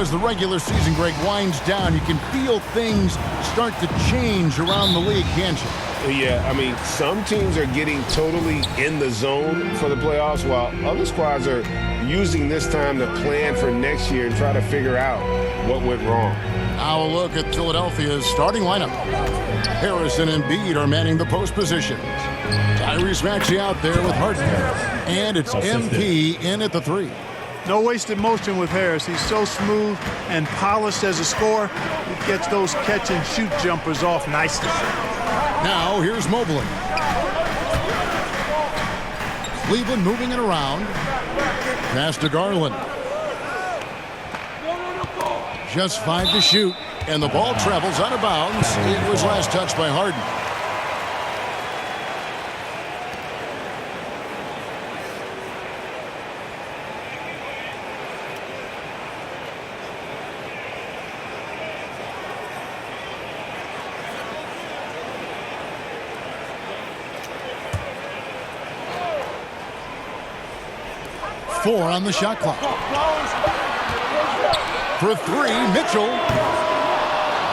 as the regular season, Greg, winds down, you can feel things start to change around the league, can't you? Yeah, I mean, some teams are getting totally in the zone for the playoffs, while other squads are using this time to plan for next year and try to figure out what went wrong. Now a look at Philadelphia's starting lineup. Harris and Embiid are manning the post positions. Tyrese Maxey out there with Harden. And it's MP in at the 3. No wasted motion with Harris. He's so smooth and polished as a scorer. He gets those catch-and-shoot jumpers off nicely. Now here's Mobley. Cleveland moving it around. Pass to Garland. Just 5 to shoot, and the ball travels out of bounds. It was last touched by Harden. Four on the shot clock. For 3, Mitchell.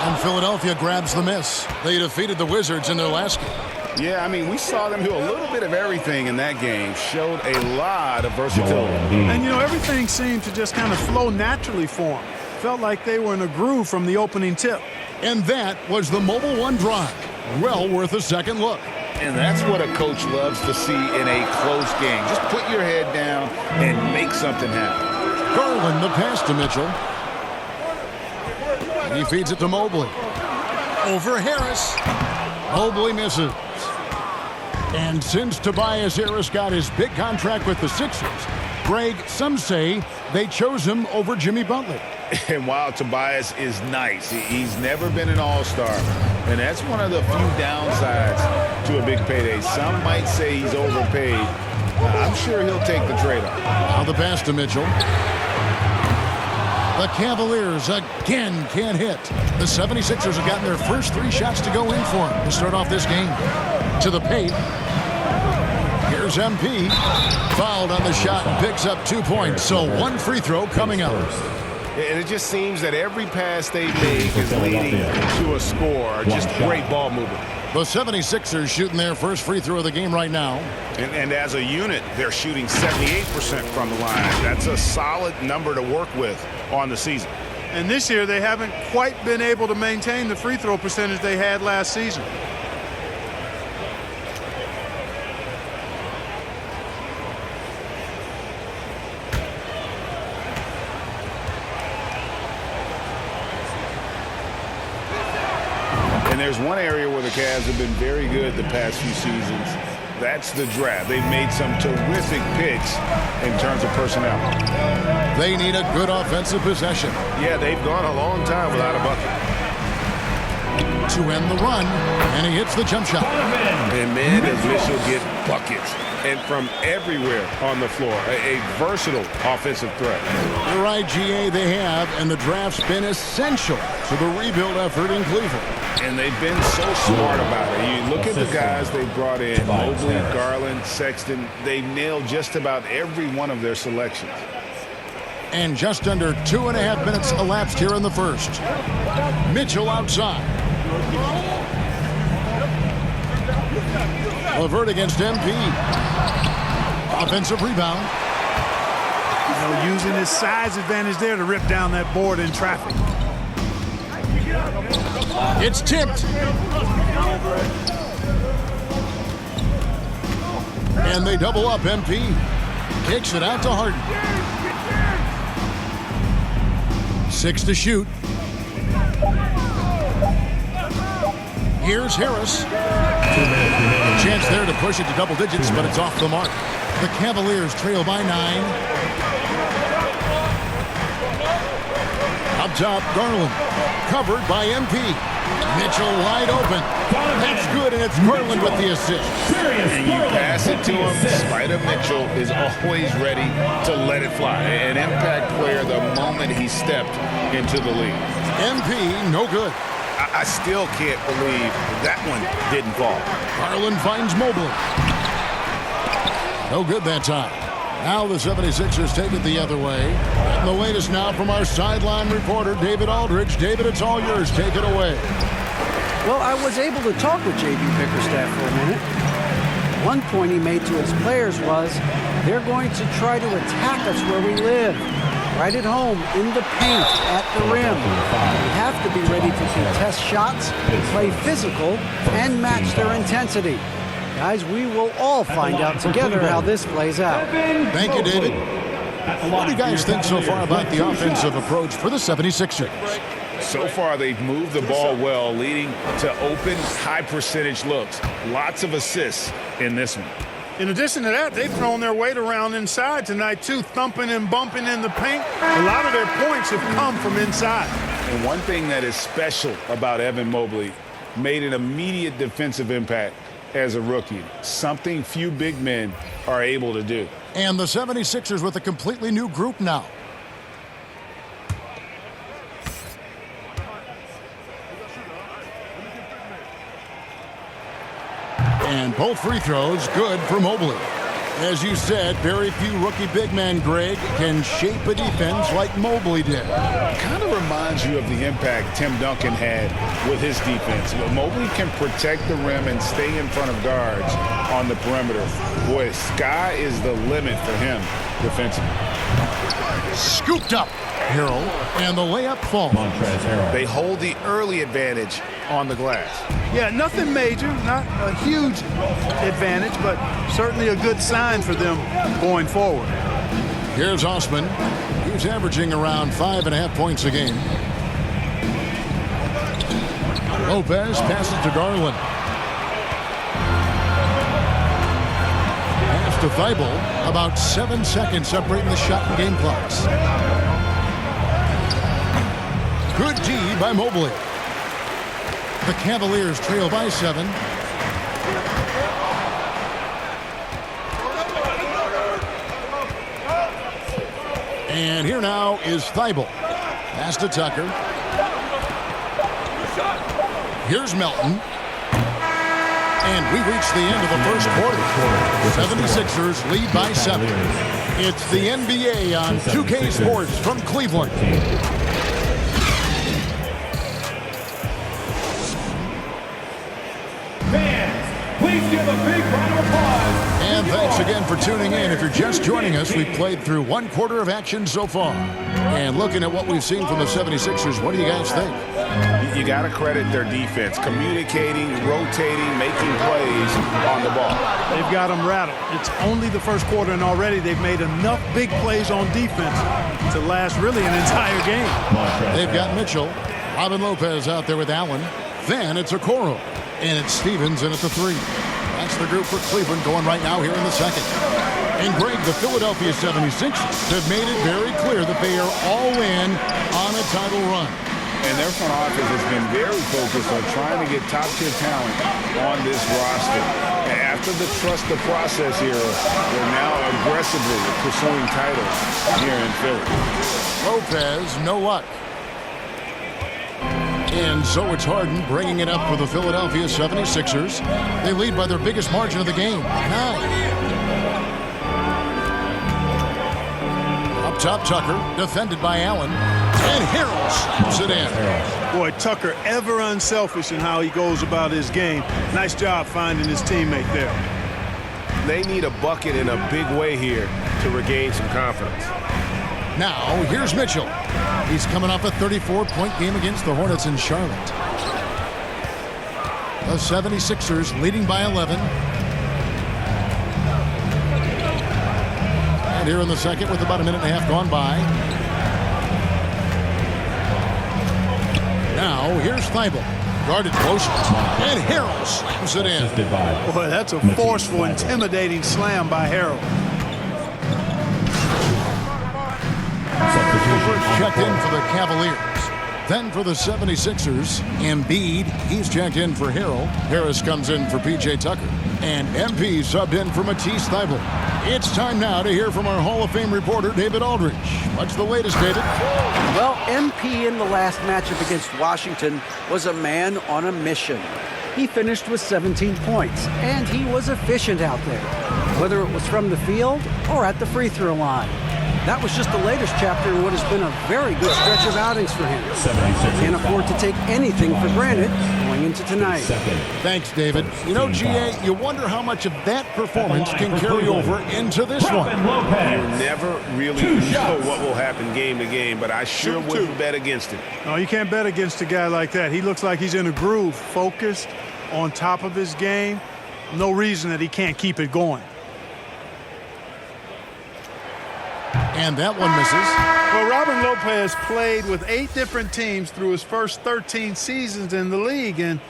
And Philadelphia grabs the miss. They defeated the Wizards in their last game. Yeah, I mean, we saw them do a little bit of everything in that game. Showed a lot of versatility. And, you know, everything seemed to just kind of flow naturally for them. Felt like they were in a groove from the opening tip. And that was the Mobile One drive. Well worth a second look. And that's what a coach loves to see in a close game. Just put your head down and make something happen. Garland, the pass to Mitchell. He feeds it to Mobley. Over Harris. Mobley misses. And since Tobias Harris got his big contract with the Sixers, Greg, some say they chose him over Jimmy Butler. And while Tobias is nice, he's never been an all-star. And that's one of the few downsides to a big payday. Some might say he's overpaid. I'm sure he'll take the trade-off. Now the pass to Mitchell. The Cavaliers again can't hit. The 76ers have gotten their first 3 shots to go in for him to start off this game. To the paint. Here's MP. Fouled on the shot and picks up 2 points. So 1 free throw coming up. And it just seems that every pass they make is leading to a score. Just great ball movement. The 76ers shooting their first free throw of the game right now. And as a unit, they're shooting 78% from the line. That's a solid number to work with on the season. And this year, they haven't quite been able to maintain the free throw percentage they had last season. And there's one area where the Cavs have been very good the past few seasons. That's the draft. They've made some terrific picks in terms of personnel. They need a good offensive possession. Yeah, they've gone a long time without a bucket. To end the run, and he hits the jump shot. And man, does Mitchell get buckets. And from everywhere on the floor. A versatile offensive threat. You're right, GA, they have, and the draft's been essential to the rebuild effort in Cleveland. And they've been so smart about it. You look at the guys they brought in, Mobley, Garland, Sexton. They've nailed just about every one of their selections. And just under 2.5 minutes elapsed here in the first. Mitchell outside. Levert against MP. Offensive rebound. You know, using his size advantage there to rip down that board in traffic. It's tipped. And they double up MP. Kicks it out to Harden. 6 to shoot. Here's Harris. A chance there to push it to double digits, but it's off the mark. The Cavaliers trail by 9. Up top, Garland. Covered by MP. Mitchell wide open. That's good, and it's Garland with the assist. And you pass it to him. Spider Mitchell is always ready to let it fly. An impact player the moment he stepped into the league. MP, no good. I still can't believe that one didn't fall. Garland finds Mobley. No good that time. Now the 76ers take it the other way. And the latest now from our sideline reporter, David Aldridge. David, it's all yours. Take it away. Well, I was able to talk with J.B. Bickerstaff for a minute. One point he made to his players was, they're going to try to attack us where we live. Right at home, in the paint, at the rim. We have to be ready to contest shots, play physical, and match their intensity. Guys, we will all find out together how this plays out. Thank you, David. What do you guys think so far about the offensive approach for the 76ers? So far, they've moved the ball well, leading to open, high-percentage looks. Lots of assists in this one. In addition to that, they've thrown their weight around inside tonight, too, thumping and bumping in the paint. A lot of their points have come from inside. And one thing that is special about Evan Mobley, made an immediate defensive impact as a rookie, something few big men are able to do. And the 76ers with a completely new group now. And both free throws good for Mobley. As you said, very few rookie big men, Greg, can shape a defense like Mobley did. Kind of reminds you of the impact Tim Duncan had with his defense. But Mobley can protect the rim and stay in front of guards on the perimeter. Boy, sky is the limit for him defensively. Scooped up. Harrell, and the layup falls. They hold the early advantage on the glass. Yeah, nothing major, not a huge advantage, but certainly a good sign for them going forward. Here's Osman. He's averaging around 5.5 points a game. Lopez passes to Garland. Pass to Thibault. About 7 seconds separating the shot and game clocks. Good D by Mobley. The Cavaliers trail by 7. And here now is Thibault. Pass to Tucker. Here's Melton. And we reach the end of the first quarter. 76ers lead by 7. It's the NBA on 2K Sports from Cleveland. Please give a big round of applause. And thanks again for tuning in. If you're just joining us, we've played through one quarter of action so far. And looking at what we've seen from the 76ers, what do you guys think? You got to credit their defense, communicating, rotating, making plays on the ball. They've got them rattled. It's only the first quarter, and already they've made enough big plays on defense to last really an entire game. They've got Mitchell, Robin Lopez out there with Allen. Then it's Okoro. And it's Stevens in at the 3. That's the group for Cleveland going right now here in the second. And Greg, the Philadelphia 76ers have made it very clear that they are all in on a title run. And their front office has been very focused on trying to get top-tier talent on this roster. And after the trust the process era, they're now aggressively pursuing titles here in Philly. Lopez, no luck. And so it's Harden bringing it up for the Philadelphia 76ers. They lead by their biggest margin of the game, 9. Up top, Tucker, defended by Allen. And Harrell slips it in. Boy, Tucker ever unselfish in how he goes about his game. Nice job finding his teammate there. They need a bucket in a big way here to regain some confidence. Now, here's Mitchell. He's coming off a 34-point game against the Hornets in Charlotte. The 76ers leading by 11. And here in the second with about a minute and a half gone by. Now, here's Thibault. Guarded close. And Harrell slams it in. Boy, that's a forceful, intimidating slam by Harrell. Checked in for the Cavaliers. Then for the 76ers, Embiid, he's checked in for Harrell. Harris comes in for P.J. Tucker. And MP subbed in for Matisse Thybulle. It's time now to hear from our Hall of Fame reporter, David Aldridge. What's the latest, David? Well, MP in the last matchup against Washington was a man on a mission. He finished with 17 points, and he was efficient out there, whether it was from the field or at the free throw line. That was just the latest chapter in what has been a very good stretch of outings for him. Can't afford to take anything for granted going into tonight. Thanks, David. You know, GA, you wonder how much of that performance can carry over into this one. You never really know what will happen game to game, but I sure wouldn't bet against it. No, you can't bet against a guy like that. He looks like he's in a groove, focused, on top of his game. No reason that he can't keep it going. And that one misses. Well, Robin Lopez played with 8 different teams through his first 13 seasons in the league. And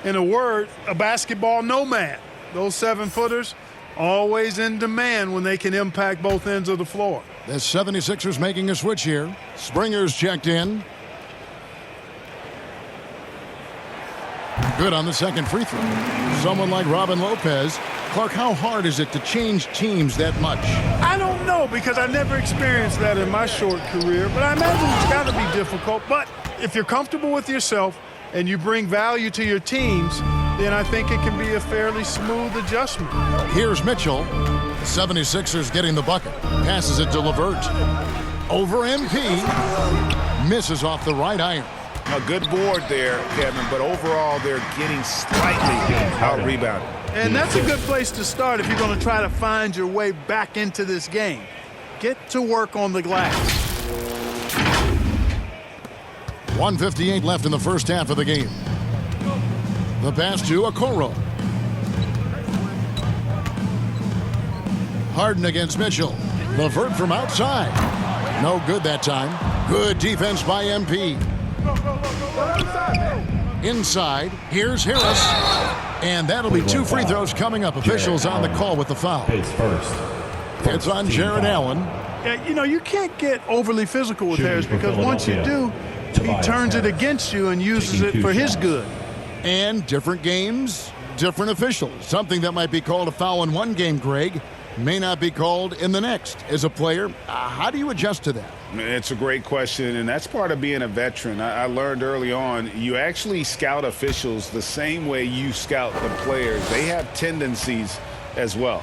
in a word, a basketball nomad. Those 7-footers always in demand when they can impact both ends of the floor. The 76ers making a switch here. Springer's checked in. Good on the second free throw. Someone like Robin Lopez. Clark, how hard is it to change teams that much? I don't know, because I never experienced that in my short career, but I imagine it's got to be difficult. But if you're comfortable with yourself and you bring value to your teams, then I think it can be a fairly smooth adjustment. Here's Mitchell. 76ers getting the bucket. Passes it to LeVert. Over MP. Misses off the right iron. A good board there, Kevin, but overall they're getting slightly out-rebounded. And that's a good place to start if you're going to try to find your way back into this game. Get to work on the glass. 1:58 left in the first half of the game. The pass to Okoro. Harden against Mitchell. LeVert from outside. No good that time. Good defense by MP. Inside, here's Harris. And that'll be 2 free throws coming up. Officials on the call with the foul. It's on Jared Allen. Yeah, you know, you can't get overly physical with Harris, because once you do, he turns it against you and uses it for his good. And different games, different officials. Something that might be called a foul in one game, Greg, may not be called in the next. As a player, how do you adjust to that? It's a great question, and that's part of being a veteran. I learned early on, you actually scout officials the same way you scout the players. They have tendencies as well.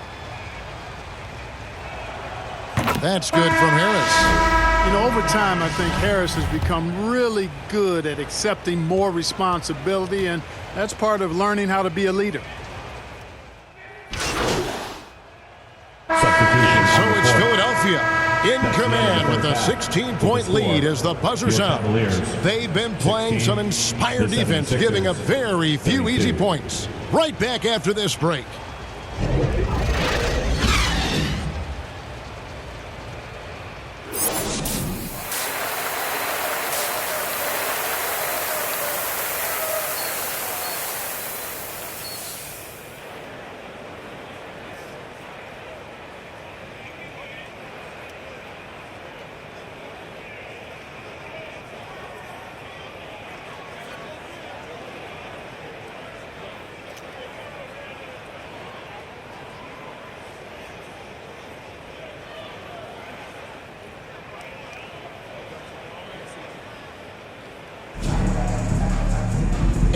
That's good from Harris. You know, over time, I think Harris has become really good at accepting more responsibility, and that's part of learning how to be a leader. So it's Philadelphia in command with a 16-point lead as the buzzer sounds. They've been playing some inspired defense, giving up very few easy points. Right back after this break.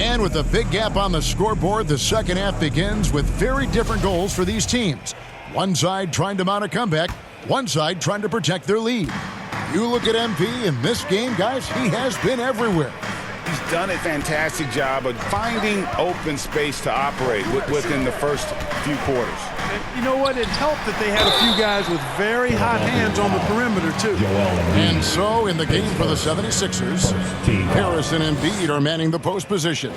And with a big gap on the scoreboard, the second half begins with very different goals for these teams. One side trying to mount a comeback, one side trying to protect their lead. You look at MP in this game, guys, he has been everywhere. He's done a fantastic job of finding open space to operate within the first few quarters. You know what? It helped that they had a few guys with very hot hands on the perimeter, too. And so, in the game for the 76ers, Harris and Embiid are manning the post position.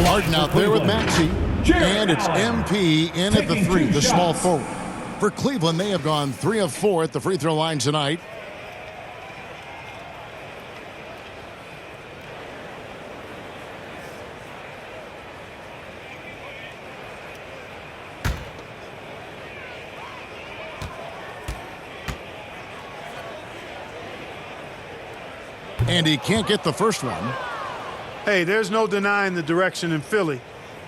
Harden out there with Maxey. And it's MP in at the 3, the small forward. For Cleveland, they have gone 3 of 4 at the free throw line tonight. And he can't get the first one. Hey, there's no denying the direction in Philly.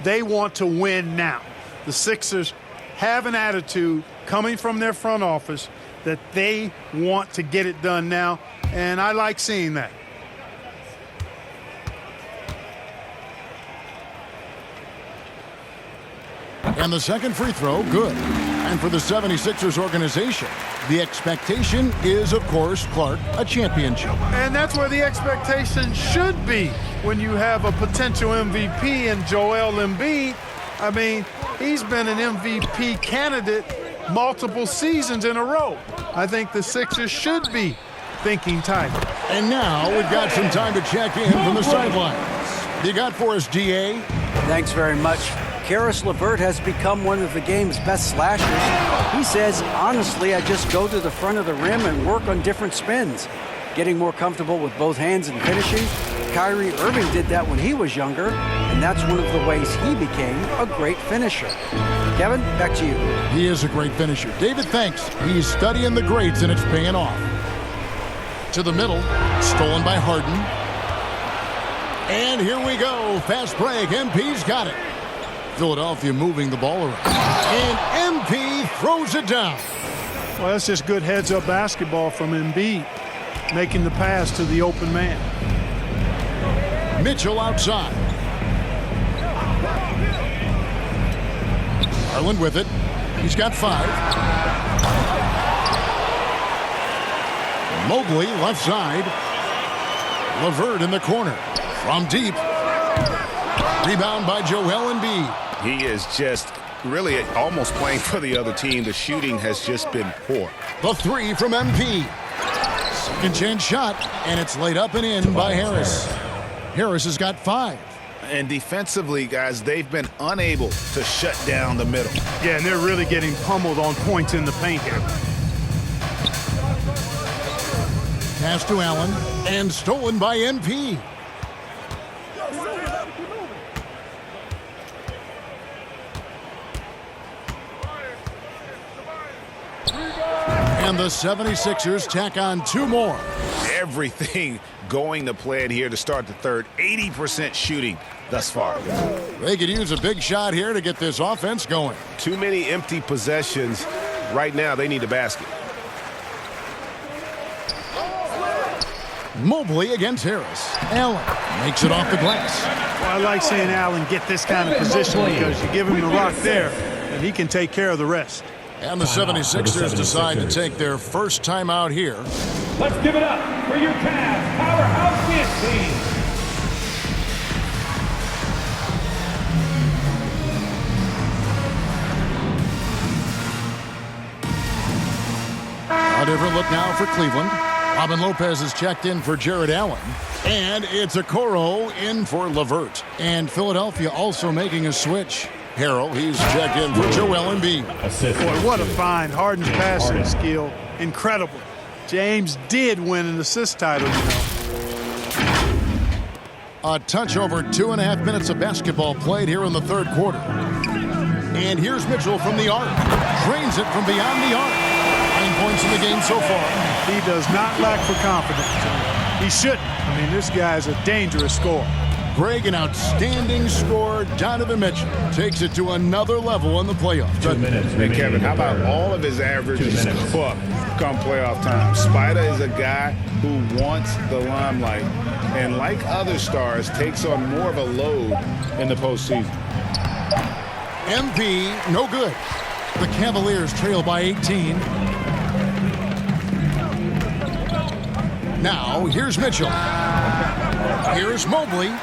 They want to win now. The Sixers have an attitude coming from their front office that they want to get it done now, and I like seeing that. And the second free throw, good. And for the 76ers organization, the expectation is, of course, Clark, a championship. And that's where the expectation should be when you have a potential MVP in Joel Embiid. I mean, he's been an MVP candidate multiple seasons in a row. I think the Sixers should be thinking title. And now we've got some time to check in from the sidelines. You got for us, DA? Thanks very much. Karis LeVert has become one of the game's best slashers. He says, honestly, I just go to the front of the rim and work on different spins. Getting more comfortable with both hands and finishing. Kyrie Irving did that when he was younger, and that's one of the ways he became a great finisher. Kevin, back to you. He is a great finisher. David, thanks. He's studying the greats, and it's paying off. To the middle, stolen by Harden. And here we go. Fast break. MP's got it. Philadelphia moving the ball around. And MP throws it down. Well, that's just good heads-up basketball from Embiid, making the pass to the open man. Mitchell outside. Garland with it. He's got 5. Mobley left side. LeVert in the corner. From deep. Rebound by Joel Embiid. He is just really almost playing for the other team. The shooting has just been poor. The 3 from MP. Second chance shot, and it's laid up and in by Harris. Harris has got 5. And defensively, guys, they've been unable to shut down the middle. Yeah, and they're really getting pummeled on points in the paint here. Pass to Allen, and stolen by MP. And the 76ers tack on 2 more. Everything going to plan here to start the third. 80% shooting thus far. They could use a big shot here to get this offense going. Too many empty possessions. Right now, they need a basket. Mobley against Harris. Allen makes it off the glass. Well, I like seeing Allen get this kind of position because you give him the rock there, and he can take care of the rest. And the 76ers decide to take their first time out here. Let's give it up for your Cavs powerhouse dance team. A different look now for Cleveland. Robin Lopez is checked in for Jared Allen. And it's Okoro in for LeVert. And Philadelphia also making a switch. Harrell, he's checked in for Joel Embiid. Boy, what a find. Harden's passing skill. Incredible. James did win an assist title, you know. A touch over 2.5 minutes of basketball played here in the third quarter. And here's Mitchell from the arc. Drains it from beyond the arc. 9 points in the game so far. He does not lack for confidence. He shouldn't. I mean, this guy's a dangerous scorer. Greg, an outstanding scorer. Donovan Mitchell takes it to another level in the playoffs. 2 minutes. Hey, Kevin, how about all of his averages go up come playoff time? Spider is a guy who wants the limelight and, like other stars, takes on more of a load in the postseason. MP, no good. The Cavaliers trail by 18. Now, here's Mitchell. Here's Mobley.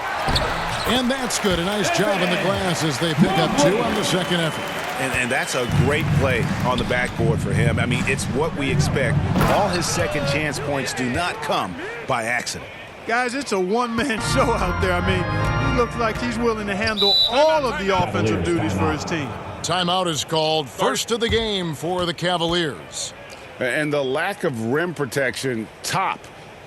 And that's good. A nice job in the glass as they pick up 2 on the second effort. And that's a great play on the backboard for him. I mean, it's what we expect. All his second chance points do not come by accident. Guys, it's a one-man show out there. I mean, he looks like he's willing to handle all of the offensive duties for his team. Timeout is called. First of the game for the Cavaliers. And the lack of rim protection, top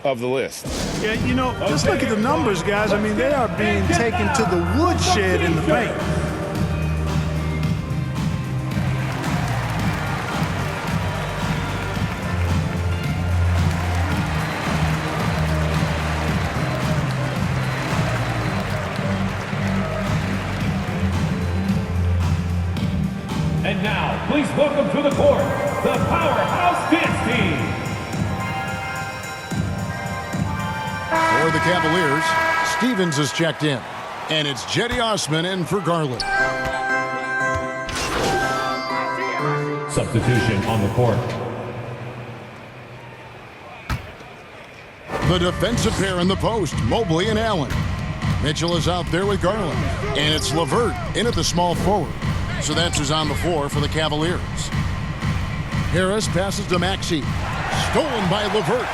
of the list. Yeah, you know, just look at the numbers, guys. I mean, they are being taken to the woodshed in the paint. And now, please welcome to the court, the Powerhouse Dance Team. For the Cavaliers, Stevens is checked in. And it's Jetty Osman in for Garland. Substitution on the court. The defensive pair in the post, Mobley and Allen. Mitchell is out there with Garland. And it's LeVert in at the small forward. So that's who's on the floor for the Cavaliers. Harris passes to Maxey. Stolen by LeVert.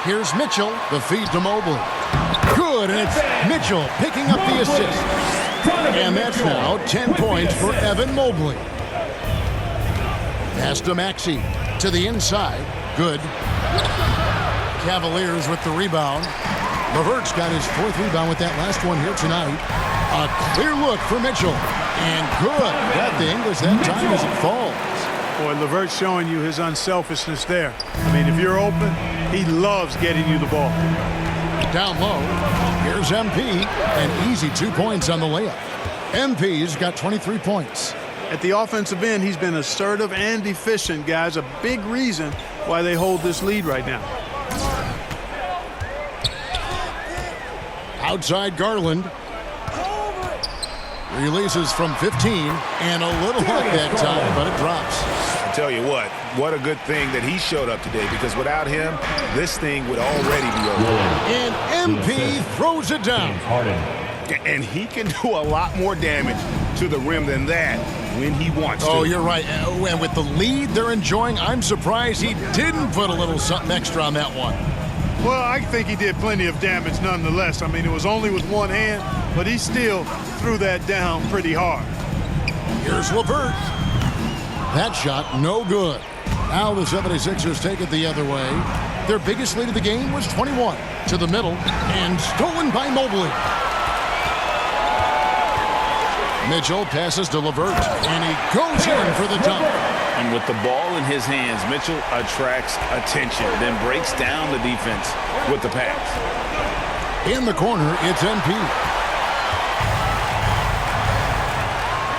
Here's Mitchell. The feed to Mobley. Good, and it's Mitchell picking up the assist. And that's now 10 points for Evan Mobley. Pass to Maxey. To the inside. Good. Cavaliers with the rebound. LeVert's got his 4th rebound with that last one here tonight. A clear look for Mitchell. And good. Got the English that time as it falls. Boy, LeVert showing you his unselfishness there. I mean, if you're open, he loves getting you the ball. Down low. Here's MP. An easy 2 points on the layup. MP's got 23 points. At the offensive end, he's been assertive and efficient, guys. A big reason why they hold this lead right now. Outside Garland. Releases from 15 and a little luck that time, but it drops. I tell you what a good thing that he showed up today, because without him, this thing would already be over. And MP throws it down. And he can do a lot more damage to the rim than that when he wants to. Oh, you're right. And with the lead they're enjoying, I'm surprised he didn't put a little something extra on that one. Well, I think he did plenty of damage nonetheless. I mean, it was only with one hand, but he still threw that down pretty hard. Here's LeVert. That shot, no good. Now the 76ers take it the other way. Their biggest lead of the game was 21. To the middle, and stolen by Mobley. Mitchell passes to LeVert, and he goes in for the dunk. And with the ball in his hands, Mitchell attracts attention, then breaks down the defense with the pass. In the corner, it's MP.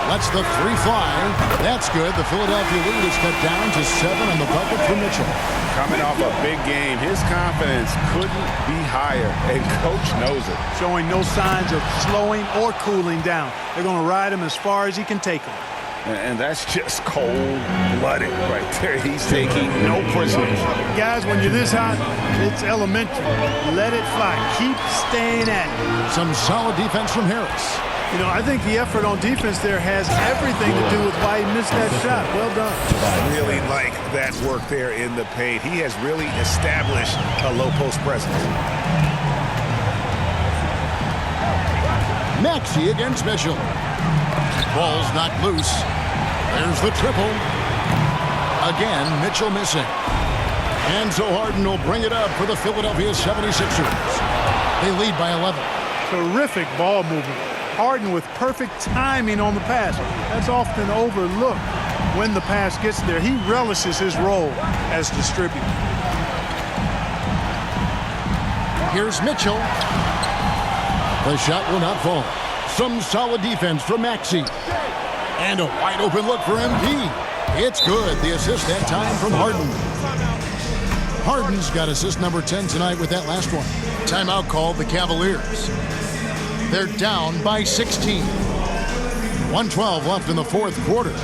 Lets the 3 fly. That's good. The Philadelphia lead is cut down to 7 on the bucket for Mitchell. Coming off a big game, his confidence couldn't be higher, and Coach knows it. Showing no signs of slowing or cooling down. They're going to ride him as far as he can take him. And that's just cold-blooded right there. He's taking no prisoners. Guys, when you're this hot, it's elementary. Let it fly. Keep staying at it. Some solid defense from Harris. You know, I think the effort on defense there has everything to do with why he missed that shot. Well done. I really like that work there in the paint. He has really established a low-post presence. Maxey against Mitchell. Ball's knocked loose. There's the triple. Again, Mitchell missing. And so Harden will bring it up for the Philadelphia 76ers. They lead by 11. Terrific ball movement. Harden with perfect timing on the pass. That's often overlooked when the pass gets there. He relishes his role as distributor. Here's Mitchell. The shot will not fall. Some solid defense from Maxey. And a wide open look for MP. It's good. The assist that time from Harden. Harden's got assist number 10 tonight with that last one. Timeout called the Cavaliers. They're down by 16. 1:12 left in the 4th quarter.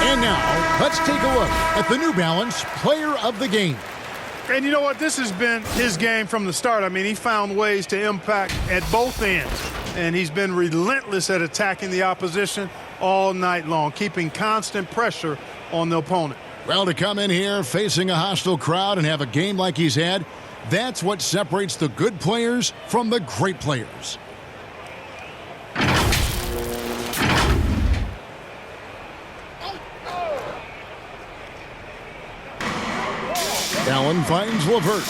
And now, let's take a look at the New Balance Player of the Game. And you know what? This has been his game from the start. I mean, he found ways to impact at both ends. And he's been relentless at attacking the opposition all night long, keeping constant pressure on the opponent. Well, to come in here facing a hostile crowd and have a game like he's had, that's what separates the good players from the great players. Allen finds LeVert.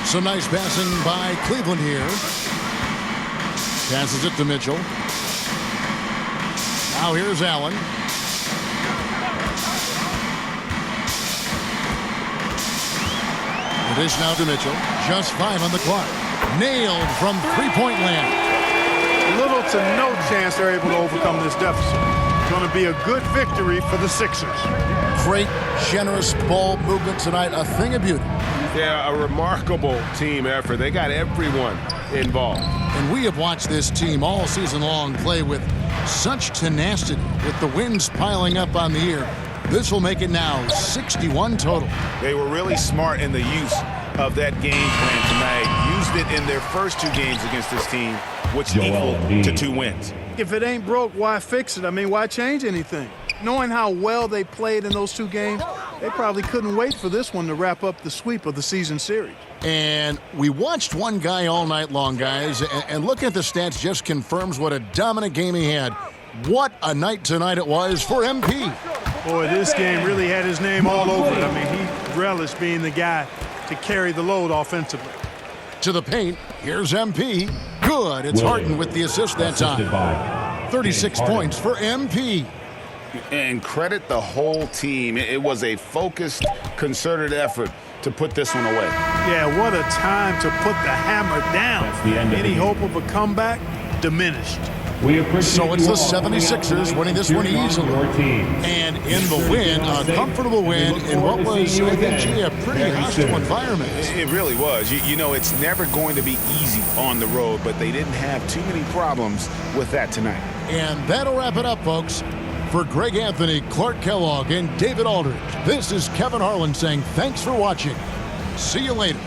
Some nice passing by Cleveland here. Passes it to Mitchell. Now here's Allen. The dish now to Mitchell. Just 5 on the clock. Nailed from three-point land. Little to no chance they're able to overcome this deficit. It's going to be a good victory for the Sixers. Great, generous ball movement tonight. A thing of beauty. Yeah, a remarkable team effort. They got everyone involved. And we have watched this team all season long play with such tenacity, with the wins piling up on the year. This will make it now 61 total. They were really smart in the use of that game plan tonight. Used it in their first 2 games against this team, which equaled to 2 wins. If it ain't broke, why fix it? I mean, why change anything? Knowing how well they played in those 2 games, they probably couldn't wait for this one to wrap up the sweep of the season series. And we watched one guy all night long, guys, and looking at the stats just confirms what a dominant game he had. What a night tonight it was for MP. Boy, this game really had his name all over it. I mean, he relished being the guy to carry the load offensively. To the paint, here's MP. Good, it's Harden with the assist that time. 36 points for MP. And credit the whole team. It was a focused, concerted effort to put this one away. Yeah, what a time to put the hammer down. Any hope of a comeback diminished. So it's the 76ers winning this one easily. And in the win, a comfortable win in what was, I think, a pretty hostile environment. It really was. You know, it's never going to be easy on the road, but they didn't have too many problems with that tonight. And that'll wrap it up, folks. For Greg Anthony, Clark Kellogg, and David Aldridge, this is Kevin Harlan saying thanks for watching. See you later.